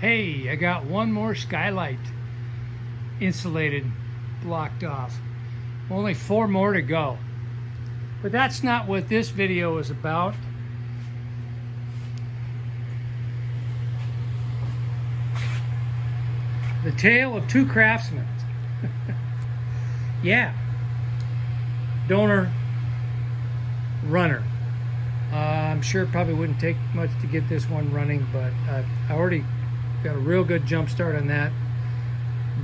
Hey, I got one more skylight insulated, blocked off. Only 4 more to go. But that's not what this video is about. The tale of two craftsmen. Yeah. Donor, runner. I'm sure it probably wouldn't take much to get this one running, but I already got a real good jump start on that.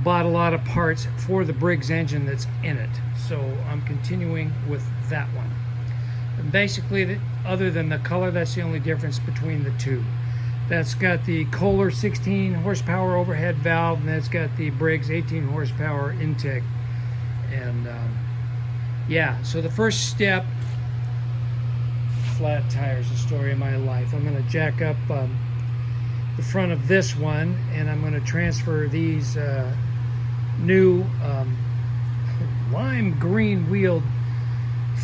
Bought a lot of parts for the Briggs engine that's in it, so I'm continuing with that one. And basically, other than the color, that's the only difference between the two. That's got the Kohler 16 horsepower overhead valve, and that's got the Briggs 18 horsepower intake. And yeah, so the first step, flat tires, the story of my life. I'm going to jack up the front of this one, and I'm going to transfer these new lime green wheeled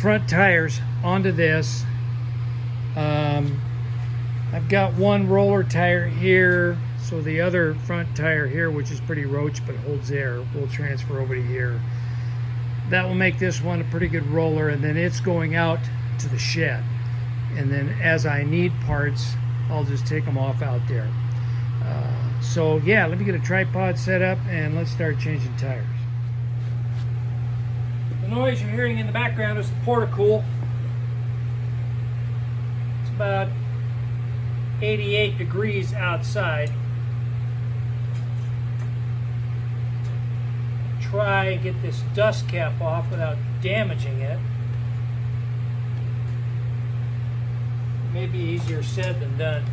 front tires onto this. I've got one roller tire here, so the other front tire here, which is pretty roach but holds air, will transfer over to here. That will make this one a pretty good roller, and then it's going out to the shed. And then as I need parts, I'll just take them off out there. So yeah, let me get a tripod set up and let's start changing tires. The noise you're hearing in the background is the Portacool. It's about 88 degrees outside. Try and get this dust cap off without damaging it. It may be easier said than done.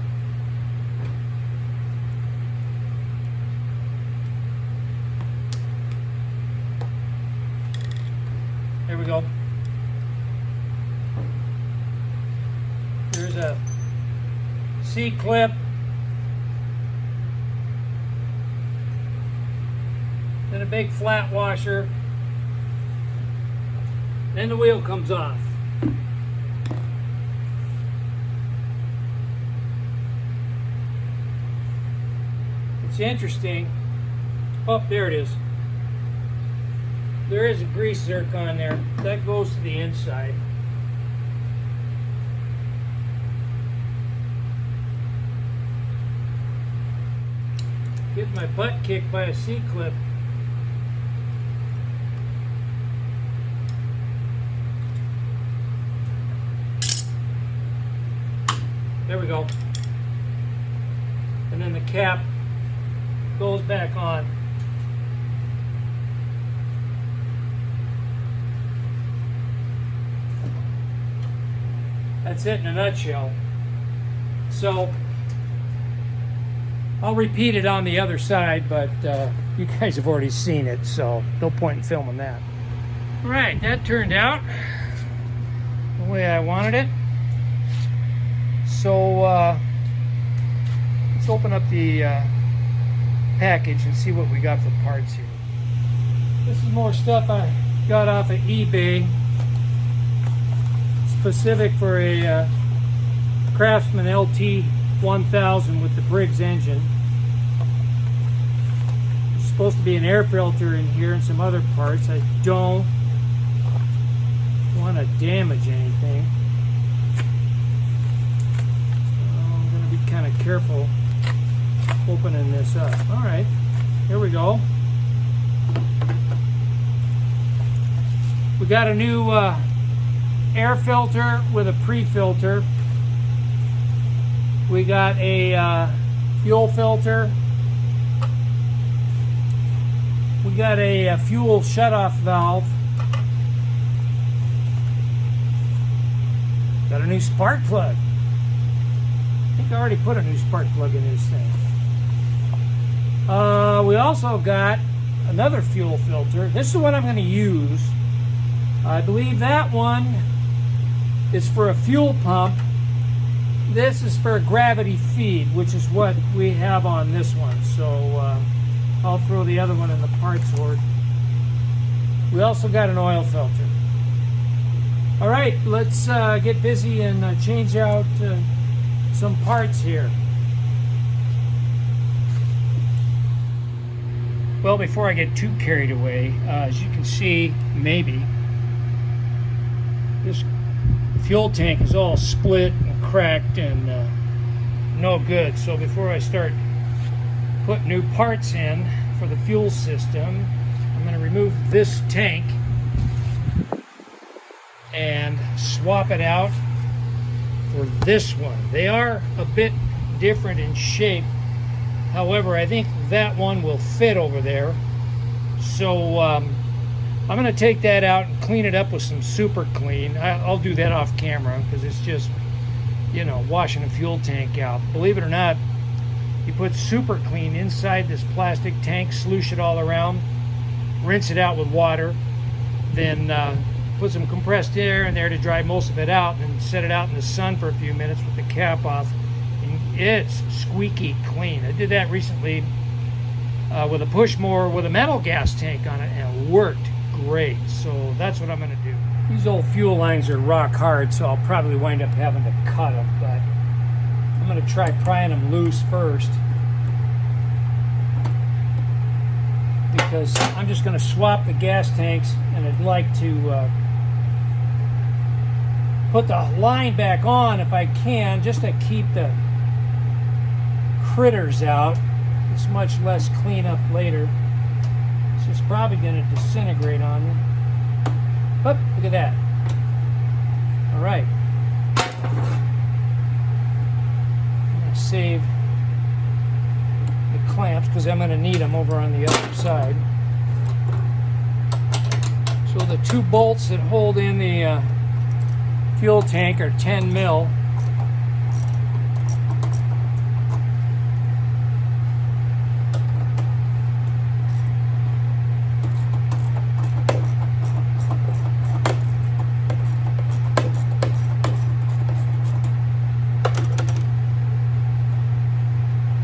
There we go. There's a C-clip. Then a big flat washer. Then the wheel comes off. It's interesting. Oh, there it is. There is a grease zircon there. That goes to the inside. Get my butt kicked by a C-clip. There we go. And then the cap goes back on. That's it in a nutshell. So I'll repeat it on the other side, but you guys have already seen it, so no point in filming that. All right, that turned out the way I wanted it. So let's open up the package and see what we got for parts here. This is more stuff I got off of eBay, specific for a Craftsman LT 1000 with the Briggs engine. There's supposed to be an air filter in here and some other parts. I don't want to damage anything, so I'm going to be kind of careful opening this up. All right, here we go. We got a new air filter with a pre-filter. We got a fuel filter. We got a fuel shutoff valve. Got a new spark plug. I think I already put a new spark plug in this thing. We also got another fuel filter. This is the one I'm going to use. I believe that one is for a fuel pump. This is for a gravity feed, which is what we have on this one. So I'll throw the other one in the parts hoard. We also got an oil filter. All right, let's get busy and change out some parts here. Well, before I get too carried away, as you can see, maybe, this fuel tank is all split and cracked and no good. So before I start putting new parts in for the fuel system, I'm going to remove this tank and swap it out for this one. They are a bit different in shape. However, I think that one will fit over there. So I'm going to take that out and clean it up with some Super Clean. I'll do that off camera because it's just, you know, washing a fuel tank out. Believe it or not, you put Super Clean inside this plastic tank, sluice it all around, rinse it out with water, then put some compressed air in there to dry most of it out, and set it out in the sun for a few minutes with the cap off. It's squeaky clean. I did that recently with a Pushmore with a metal gas tank on it, and it worked great. So that's what I'm going to do. These old fuel lines are rock hard, so I'll probably wind up having to cut them, but I'm going to try prying them loose first, because I'm just going to swap the gas tanks, and I'd like to put the line back on if I can, just to keep the critters out. It's much less cleanup later. This is probably going to disintegrate on me. But look at that. All right. I'm going to save the clamps because I'm going to need them over on the other side. So the two bolts that hold in the fuel tank are 10 mil.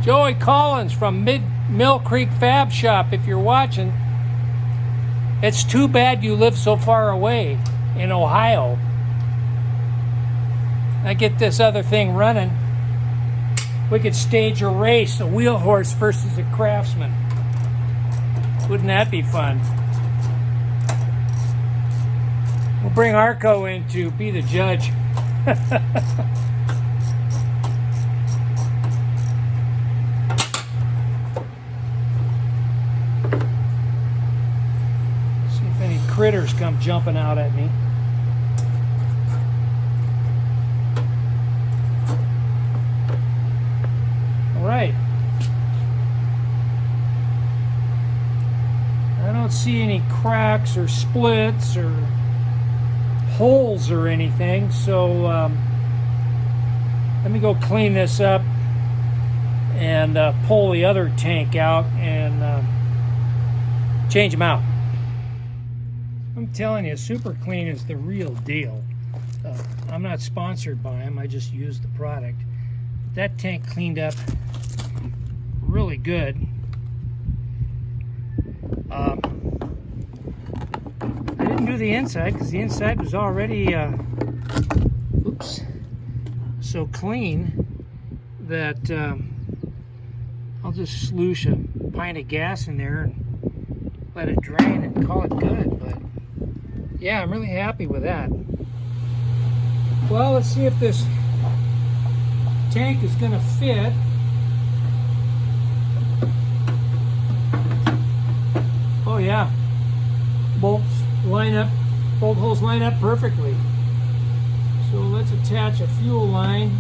Joey Collins from Mill Creek Fab Shop, if you're watching, it's too bad you live so far away in Ohio. I get this other thing running. We could stage a race, a wheel horse versus a Craftsman. Wouldn't that be fun? We'll bring Arco in to be the judge. Critters come jumping out at me. All right. I don't see any cracks or splits or holes or anything, so let me go clean this up and pull the other tank out and change them out. I'm telling you, Super Clean is the real deal. I'm not sponsored by them, I just use the product. That tank cleaned up really good. I didn't do the inside because the inside was already so clean that I'll just sluice a pint of gas in there and let it drain and call it good. But yeah, I'm really happy with that. Well, let's see if this tank is going to fit. Oh yeah, bolts line up, bolt holes line up perfectly. So let's attach a fuel line.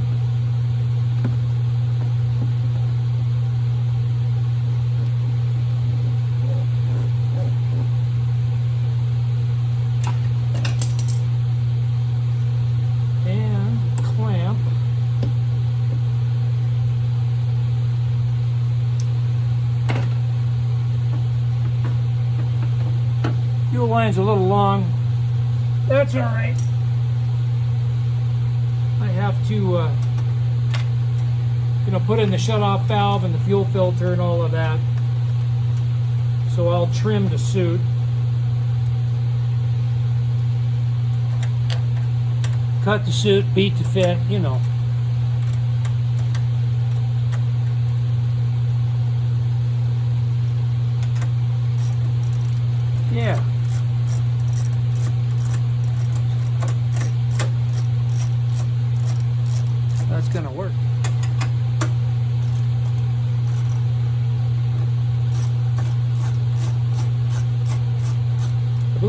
Line's a little long. That's all right. I have to put in the shutoff valve and the fuel filter and all of that. So I'll trim to suit. Cut to suit, beat to fit, you know.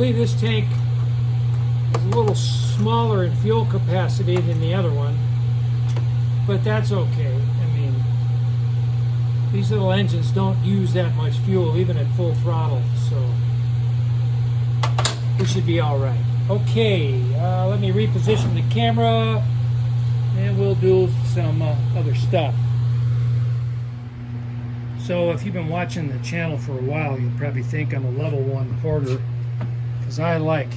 believe this tank is a little smaller in fuel capacity than the other one, but that's okay. I mean, these little engines don't use that much fuel even at full throttle, so we should be all right. Okay, let me reposition the camera and we'll do some other stuff. So if you've been watching the channel for a while, you'll probably think I'm a level 1 hoarder because I like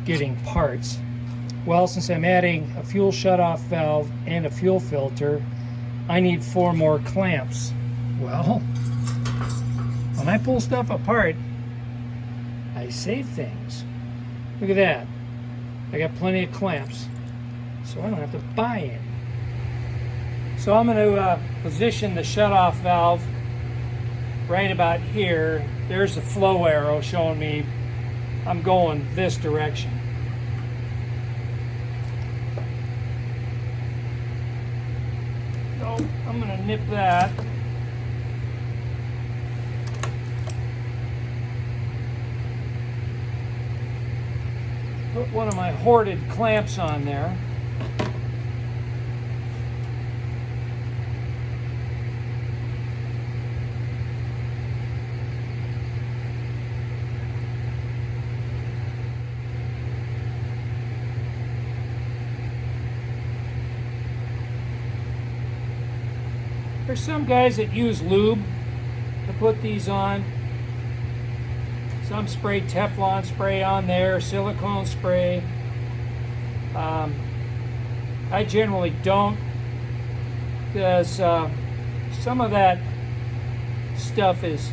getting parts. Well, since I'm adding a fuel shutoff valve and a fuel filter, I need 4 more clamps. Well, when I pull stuff apart, I save things. Look at that. I got plenty of clamps, so I don't have to buy any. So I'm going to position the shutoff valve right about here. There's the flow arrow showing me I'm going this direction. So I'm going to nip that. Put one of my hoarded clamps on there. There's some guys that use lube to put these on. Some spray Teflon spray on there, silicone spray. I generally don't, because some of that stuff is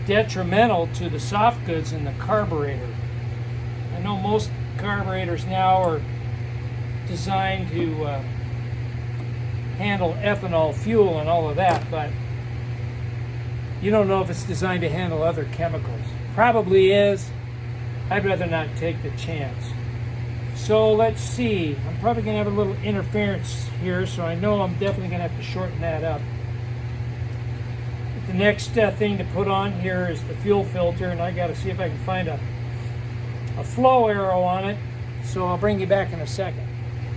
detrimental to the soft goods in the carburetor. I know most carburetors now are designed to handle ethanol fuel and all of that, but you don't know if it's designed to handle other chemicals. Probably is. I'd rather not take the chance. So let's see. I'm probably going to have a little interference here, so I know I'm definitely going to have to shorten that up. The next thing to put on here is the fuel filter, and I got to see if I can find a flow arrow on it. So I'll bring you back in a second.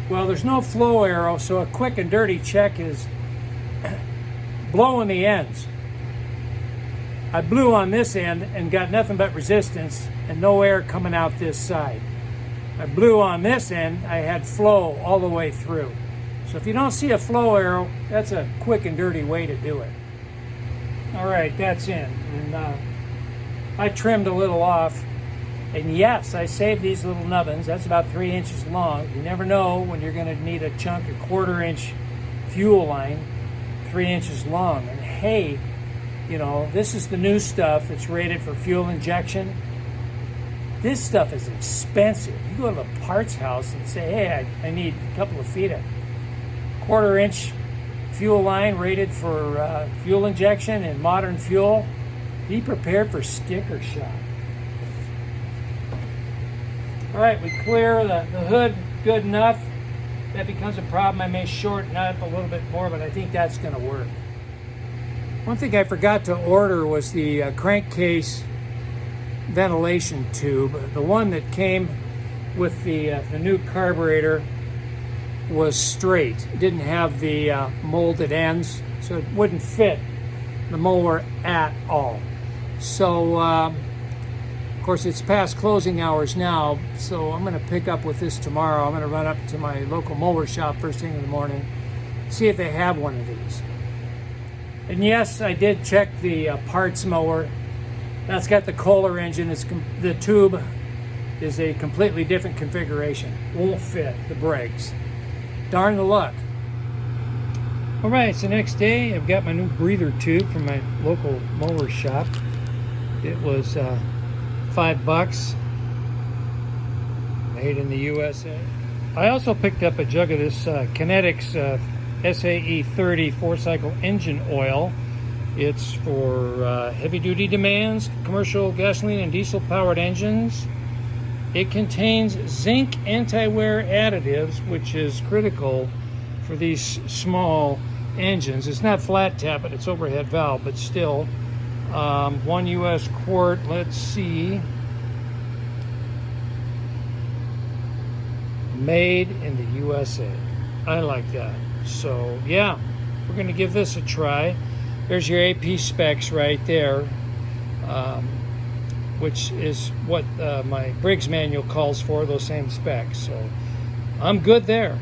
Well, there's no flow arrow, so a quick and dirty check is blowing the ends. I blew on this end and got nothing but resistance and no air coming out this side. I blew on this end, I had flow all the way through. So if you don't see a flow arrow, that's a quick and dirty way to do it. All right, that's in. And I trimmed a little off. And yes, I saved these little nubbins. That's about 3 inches long. You never know when you're going to need a chunk, a 1/4 inch fuel line, 3 inches long. And hey, you know, this is the new stuff that's rated for fuel injection. This stuff is expensive. You go to the parts house and say, hey, I need a couple of feet of 1/4 inch fuel line rated for fuel injection and modern fuel. Be prepared for sticker shock. All right, we clear the hood good enough. If that becomes a problem, I may shorten up a little bit more, but I think that's going to work. One thing I forgot to order was the crankcase ventilation tube. The one that came with the new carburetor was straight. It didn't have the molded ends, so it wouldn't fit the mower at all. So, of course, it's past closing hours now, so I'm going to pick up with this tomorrow. I'm going to run up to my local mower shop first thing in the morning, see if they have one of these. And yes, I did check the parts mower. That's got the Kohler engine. The tube is a completely different configuration. Won't fit the brakes. Darn the luck. All right, so next day I've got my new breather tube from my local mower shop. It was $5, made in the USA. I also picked up a jug of this Kinetics SAE 30 4-cycle engine oil. It's for heavy-duty demands, commercial gasoline and diesel-powered engines. It contains zinc anti-wear additives, which is critical for these small engines. It's not flat tap, but it's overhead valve, but still. 1 U.S. quart. Let's see. Made in the USA. I like that. So yeah, we're going to give this a try. There's your AP specs right there, which is what my Briggs manual calls for, those same specs. So I'm good there.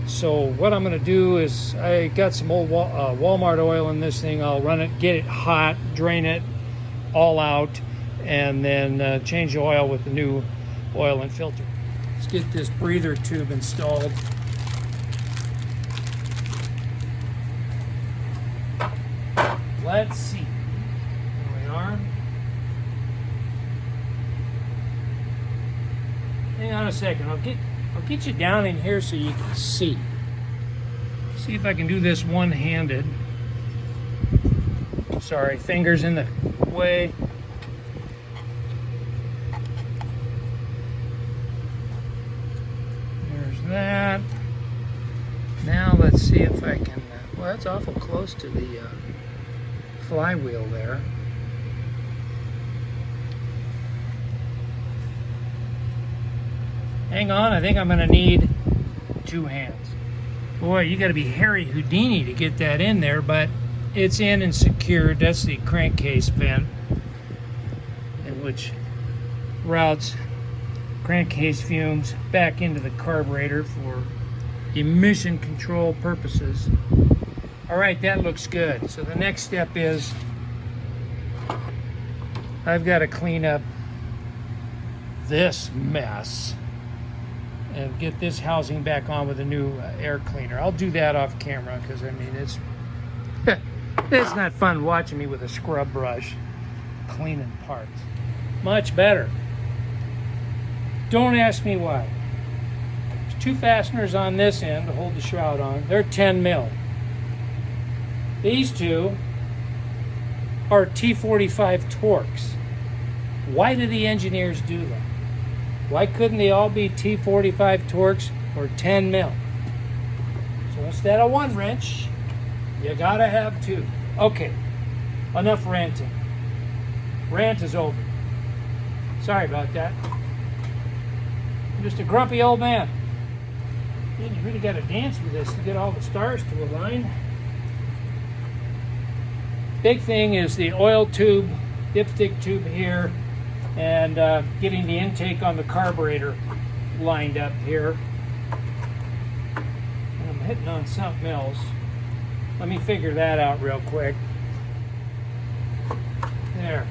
So what I'm going to do is, I got some old Walmart oil in this thing. I'll run it, get it hot, drain it all out, and then change the oil with the new oil and filter. Let's get this breather tube installed. Let's see. There we are. Hang on a second. I'll get you down in here so you can see. See if I can do this one-handed. Sorry, fingers in the way. There's that. Now let's see if I can. Well, that's awful close to the flywheel there. Hang on, I think I'm going to need 2 hands. Boy, you got to be Harry Houdini to get that in there, but it's in and secured. That's the crankcase vent, which routes crankcase fumes back into the carburetor for emission control purposes. All right, that looks good. So the next step is I've got to clean up this mess and get this housing back on with a new air cleaner. I'll do that off camera because, I mean, it's it's not fun watching me with a scrub brush cleaning parts. Much better. Don't ask me why. There's 2 fasteners on this end to hold the shroud on. They're 10 mil. These 2 are T45 Torx. Why do the engineers do that? Why couldn't they all be T45 Torx or 10 mil? So instead of 1 wrench, you gotta have 2. Okay, enough ranting. Rant is over. Sorry about that. I'm just a grumpy old man. Man, you really gotta dance with this to get all the stars to align. Big thing is the oil tube, dipstick tube here, and getting the intake on the carburetor lined up here. And I'm hitting on something else. Let me figure that out real quick. There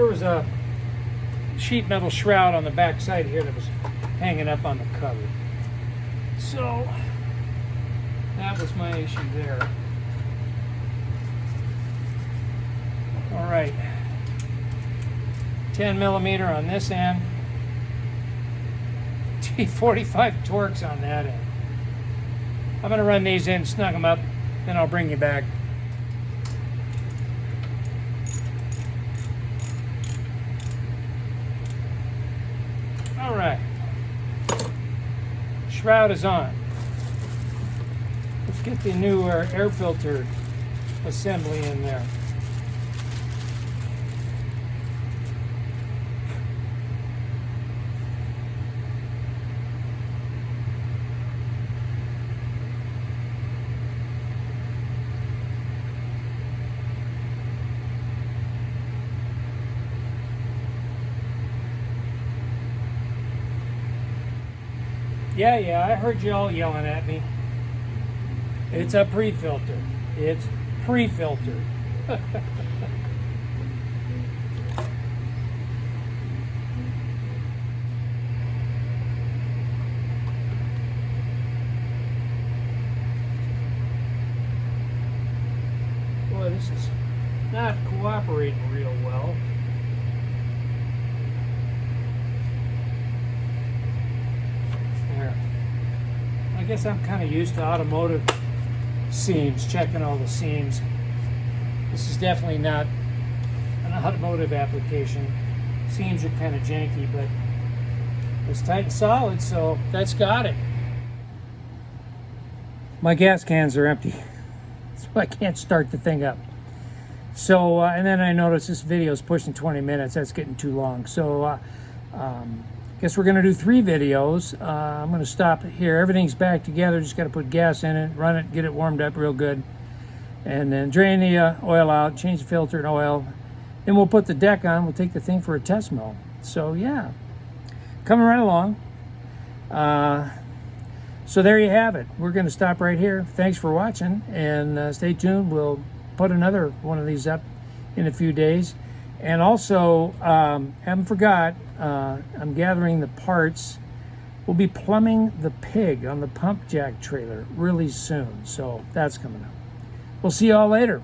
was a sheet metal shroud on the back side here that was hanging up on the cover. So that was my issue there. All right. 10 millimeter on this end, T45 Torx on that end. I'm going to run these in, snug them up, then I'll bring you back. All right, shroud is on. Let's get the new air filter assembly in there. Yeah, I heard you all yelling at me. It's a pre-filter. It's pre-filtered. Boy, this is not cooperating real well. I guess I'm kind of used to automotive seams, checking all the seams. This is definitely not an automotive application. Seams are kind of janky, but it's tight and solid, so that's got it. My gas cans are empty, so I can't start the thing up. So, and then I noticed this video is pushing 20 minutes. That's getting too long. So, guess we're going to do 3 videos. I'm going to stop it here. Everything's back together. Just got to put gas in it, run it, get it warmed up real good. And then drain the oil out, change the filter and oil. Then we'll put the deck on. We'll take the thing for a test mow. So, yeah, coming right along. So there you have it. We're going to stop right here. Thanks for watching, and stay tuned. We'll put another one of these up in a few days. And also, haven't forgot, I'm gathering the parts. We'll be plumbing the pig on the pump jack trailer really soon. So that's coming up. We'll see y'all later.